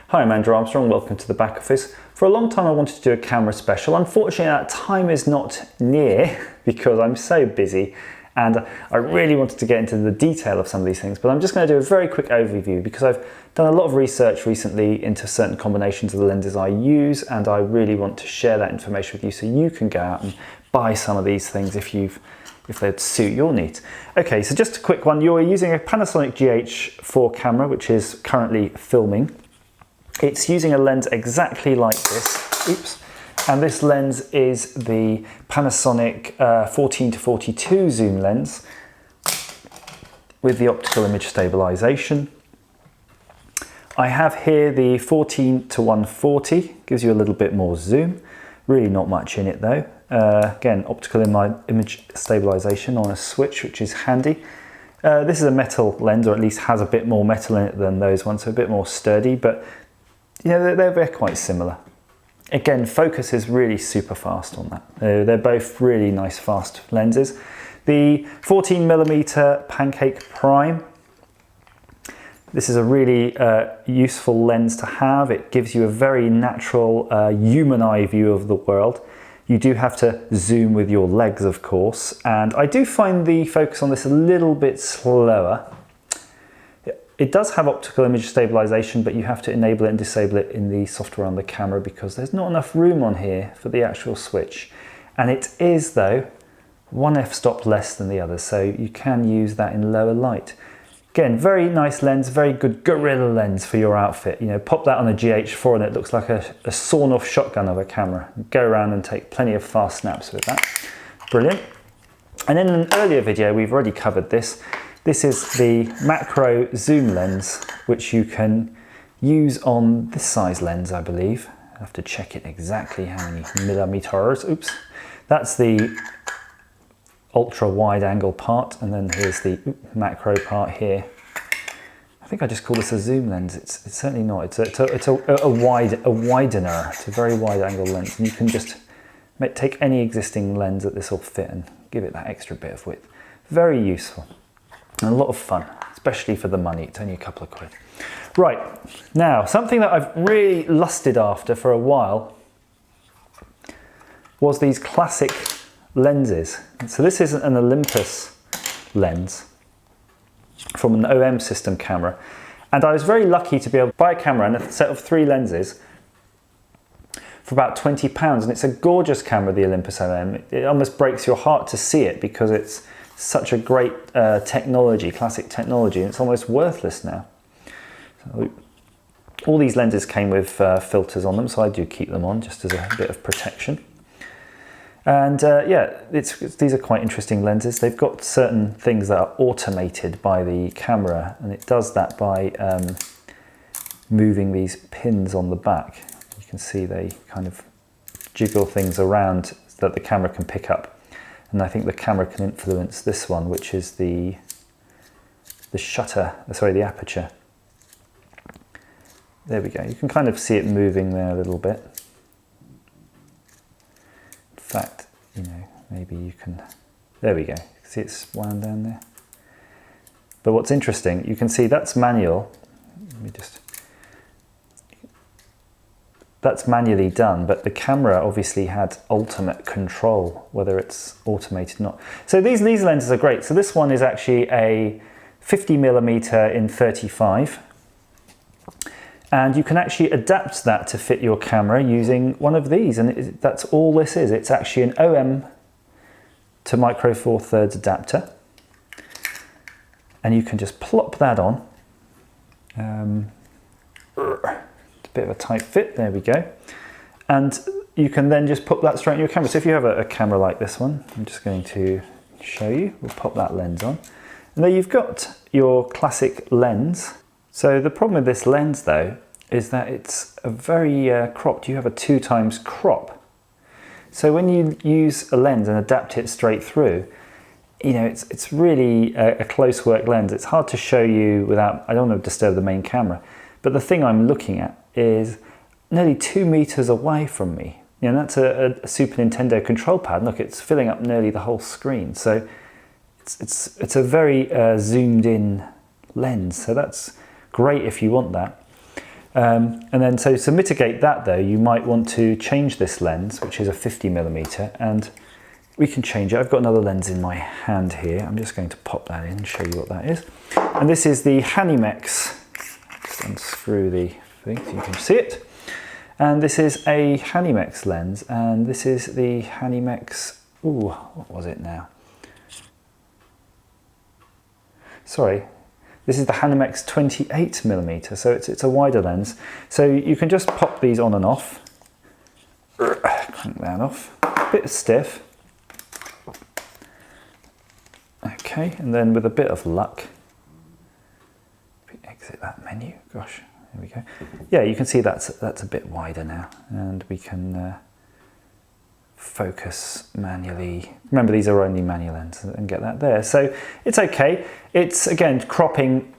Hi, I'm Andrew Armstrong, welcome to the back office. For a long time I wanted to do a camera special. Unfortunately that time is not near because I'm so busy and I really wanted to get into the detail of some of these things, but I'm just going to do a very quick overview because I've done a lot of research recently into certain combinations of the lenses I use, and I really want to share that information with you so you can go out and buy some of these things if they'd suit your needs. Okay, so just a quick one. You're using a Panasonic GH4 camera which is currently filming. It's using a lens exactly like this. Oops. And this lens is the Panasonic 14-42 zoom lens with the optical image stabilization. I have here the 14-140, gives you a little bit more zoom. Really not much in it though. Again, optical image stabilization on a switch, which is handy. This is a metal lens, or at least has a bit more metal in it than those ones, so a bit more sturdy, but you know, they're quite similar. Again, focus is really super fast on that. They're both really nice fast lenses. The 14mm Pancake Prime. This is a really useful lens to have. It gives you a very natural human eye view of the world. You do have to zoom with your legs, of course, and I do find the focus on this a little bit slower. It does have optical image stabilization, but you have to enable it and disable it in the software on the camera because there's not enough room on here for the actual switch. And it is, though, one f-stop less than the other, so you can use that in lower light. Again, very nice lens, very good gorilla lens for your outfit. You know, pop that on a GH4 and it looks like a sawn-off shotgun of a camera. Go around and take plenty of fast snaps with that. Brilliant. And in an earlier video, we've already covered this. This is the macro zoom lens, which you can use on this size lens, I believe. I have to check it exactly how many millimeters. Oops. That's the ultra wide angle part, and then here's the macro part here. I think I just call this a zoom lens. It's certainly not. It's a widener. It's a very wide angle lens, and you can just take any existing lens that this will fit and give it that extra bit of width. Very useful. And a lot of fun, especially for the money. It's only a couple of quid. Right, now something that I've really lusted after for a while was these classic lenses. So this is an Olympus lens from an OM system camera. And I was very lucky to be able to buy a camera and a set of 3 lenses for about £20. And it's a gorgeous camera, the Olympus OM. It almost breaks your heart to see it because it's such a great technology, classic technology, and it's almost worthless now. So, all these lenses came with filters on them, so I do keep them on just as a bit of protection. And yeah, these are quite interesting lenses. They've got certain things that are automated by the camera, and it does that by moving these pins on the back. You can see they kind of jiggle things around so that the camera can pick up. And I think the camera can influence this one, which is the aperture. There we go. You can kind of see it moving there a little bit. In fact, you know, maybe you can, there we go. See it's wound down there. But what's interesting, you can see that's manual. Let me just, that's manually done, but the camera obviously had ultimate control, whether it's automated or not. So these lenses are great. So this one is actually a 50mm in 35. And you can actually adapt that to fit your camera using one of these. And that's all this is. It's actually an OM to micro four thirds adapter. And you can just plop that on. A bit of a tight fit, there we go. And you can then just put that straight in your camera. So if you have a camera like this one, I'm just going to show you. We'll pop that lens on. And there you've got your classic lens. So the problem with this lens though, is that it's a very cropped. You have a 2x crop. So when you use a lens and adapt it straight through, you know, it's really a close work lens. It's hard to show you without, I don't want to disturb the main camera. But the thing I'm looking at is nearly 2 meters away from me. You know, that's a Super Nintendo control pad. Look, it's filling up nearly the whole screen. So it's a very zoomed in lens. So that's great if you want that. And then so to mitigate that though, you might want to change this lens, which is a 50mm, and we can change it. I've got another lens in my hand here. I'm just going to pop that in and show you what that is. And this is the Hanimex. Just unscrew the thing so you can see it. And this is a Hanimex lens, and this is the Hanimex, ooh, what was it now? Sorry, this is the Hanimex 28mm, so it's a wider lens. So you can just pop these on and off. Crank that off, a bit stiff. Okay, and then with a bit of luck, exit that menu, gosh. There we go. Yeah, you can see that's a bit wider now, and we can focus manually. Remember, these are only manual lenses, and get that there. So it's okay. It's again cropping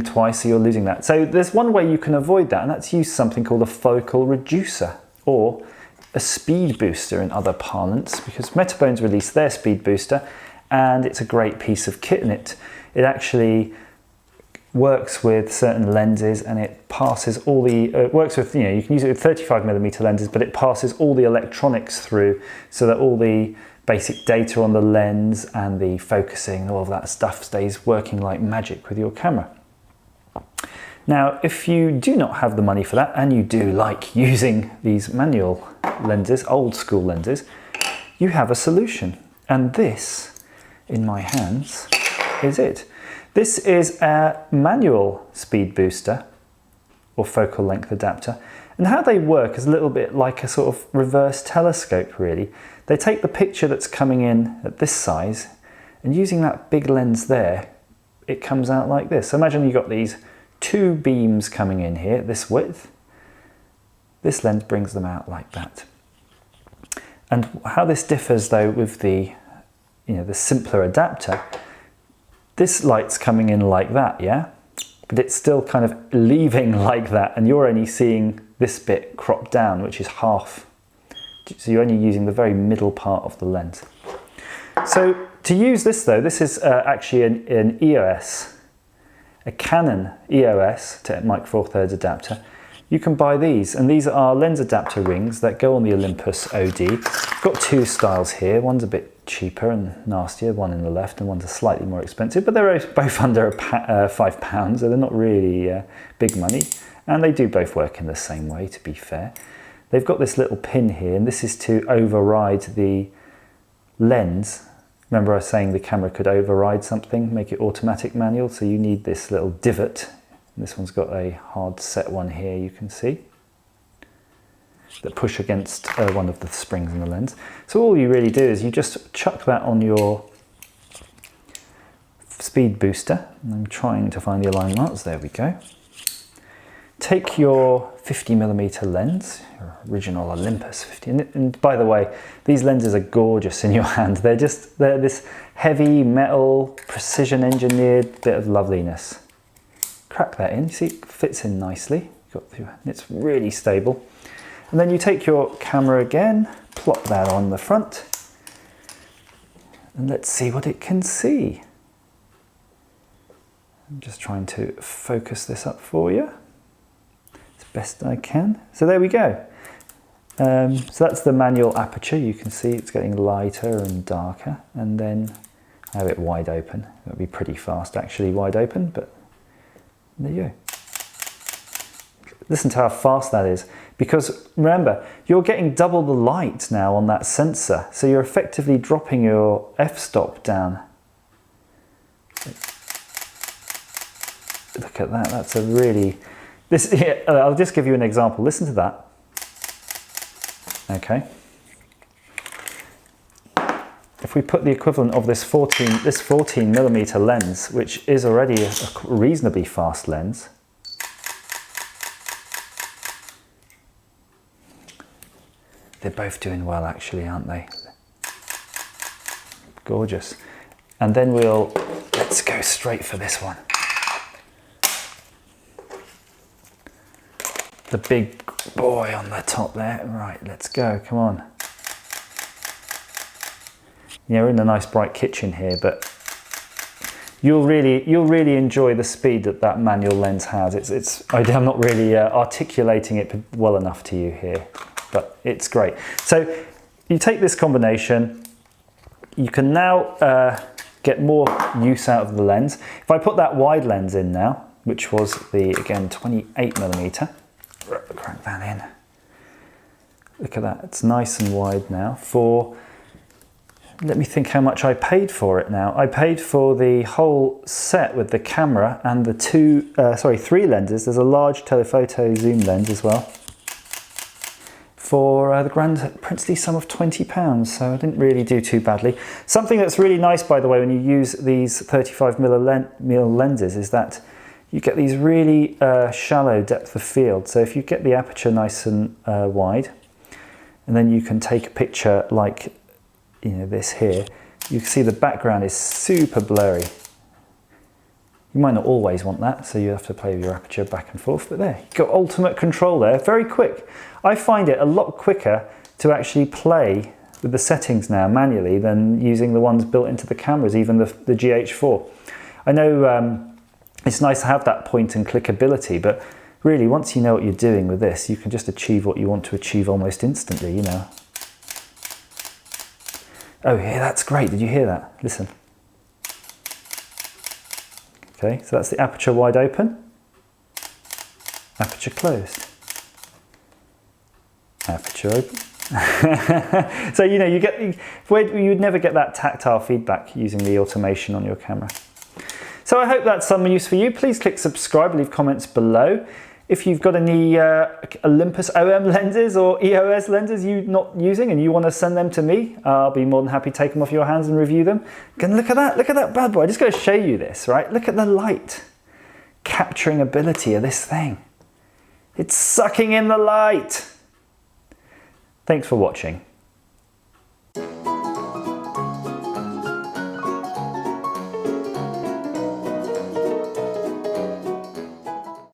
twice, so you're losing that. So there's one way you can avoid that, and that's use something called a focal reducer, or a speed booster in other parlance, because Metabones released their speed booster, and it's a great piece of kit, and it actually works with certain lenses, and it passes all the works with, you know, you can use it with 35mm lenses, but it passes all the electronics through, so that all the basic data on the lens and the focusing and all of that stuff stays working like magic with your camera. Now, if you do not have the money for that, and you do like using these manual lenses, old school lenses, you have a solution, and this in my hands is it. This is a manual speed booster or focal length adapter, and how they work is a little bit like a sort of reverse telescope really. They take the picture that's coming in at this size, and using that big lens there, it comes out like this. So imagine you've got these two beams coming in here at this width. This lens brings them out like that. And how this differs though with the, you know, the simpler adapter, this light's coming in like that, yeah? But it's still kind of leaving like that, and you're only seeing this bit cropped down, which is half. So you're only using the very middle part of the lens. So to use this though, this is actually an EOS, a Canon EOS to Micro Four Thirds adapter. You can buy these, and these are lens adapter rings that go on the Olympus OD. I've got two styles here. One's a bit cheaper and nastier, one in the left, and one's slightly more expensive, but they're both under £5, so they're not really big money, and they do both work in the same way, to be fair. They've got this little pin here, and this is to override the lens. Remember I was saying the camera could override something, make it automatic manual, so you need this little divot. And this one's got a hard set one here, you can see, that push against one of the springs in the lens. So all you really do is you just chuck that on your speed booster. I'm trying to find the align marks, there we go. Take your 50mm lens, your original Olympus 50, and by the way, these lenses are gorgeous in your hand. They're this heavy metal, precision engineered bit of loveliness. Crack that in, you see it fits in nicely. It's really stable. And then you take your camera again, plop that on the front, and let's see what it can see. I'm just trying to focus this up for you as best I can. So there we go. So that's the manual aperture. You can see it's getting lighter and darker, and then I have it wide open. It'll be pretty fast actually wide open, but there you go. Listen to how fast that is, because remember, you're getting double the light now on that sensor, so you're effectively dropping your f-stop down. Look at that, that's a really... I'll just give you an example, listen to that. Okay. If we put the equivalent of this 14mm lens, which is already a reasonably fast lens, they're both doing well actually, aren't they? Gorgeous. And then let's go straight for this one. The big boy on the top there. Right, let's go, come on. Yeah, we're in a nice bright kitchen here, but you'll really enjoy the speed that that manual lens has. I'm not really articulating it well enough to you here, but it's great. So you take this combination, you can now get more use out of the lens. If I put that wide lens in now, which was the, again, 28mm, crank that in. Look at that, it's nice and wide now. Let me think how much I paid for it now. I paid for the whole set with the camera and the three lenses. There's a large telephoto zoom lens as well, for the grand princely sum of £20, so I didn't really do too badly. Something that's really nice, by the way, when you use these 35mm lenses is that you get these really shallow depth of field. So if you get the aperture nice and wide, and then you can take a picture like this here, you can see the background is super blurry. You might not always want that, so you have to play with your aperture back and forth, but there, you've got ultimate control there, very quick. I find it a lot quicker to actually play with the settings now manually than using the ones built into the cameras, even the GH4. I know it's nice to have that point and click ability, but really once you know what you're doing with this, you can just achieve what you want to achieve almost instantly, Oh yeah, that's great, did you hear that? Listen. Okay, so that's the aperture wide open, aperture closed, aperture open. So you'd never get that tactile feedback using the automation on your camera. So I hope that's some use for you. Please click subscribe, leave comments below. If you've got any Olympus OM lenses or EOS lenses you're not using and you want to send them to me, I'll be more than happy to take them off your hands and review them. And look at that bad boy. I just got to show you this, right? Look at the light capturing ability of this thing. It's sucking in the light. Thanks for watching.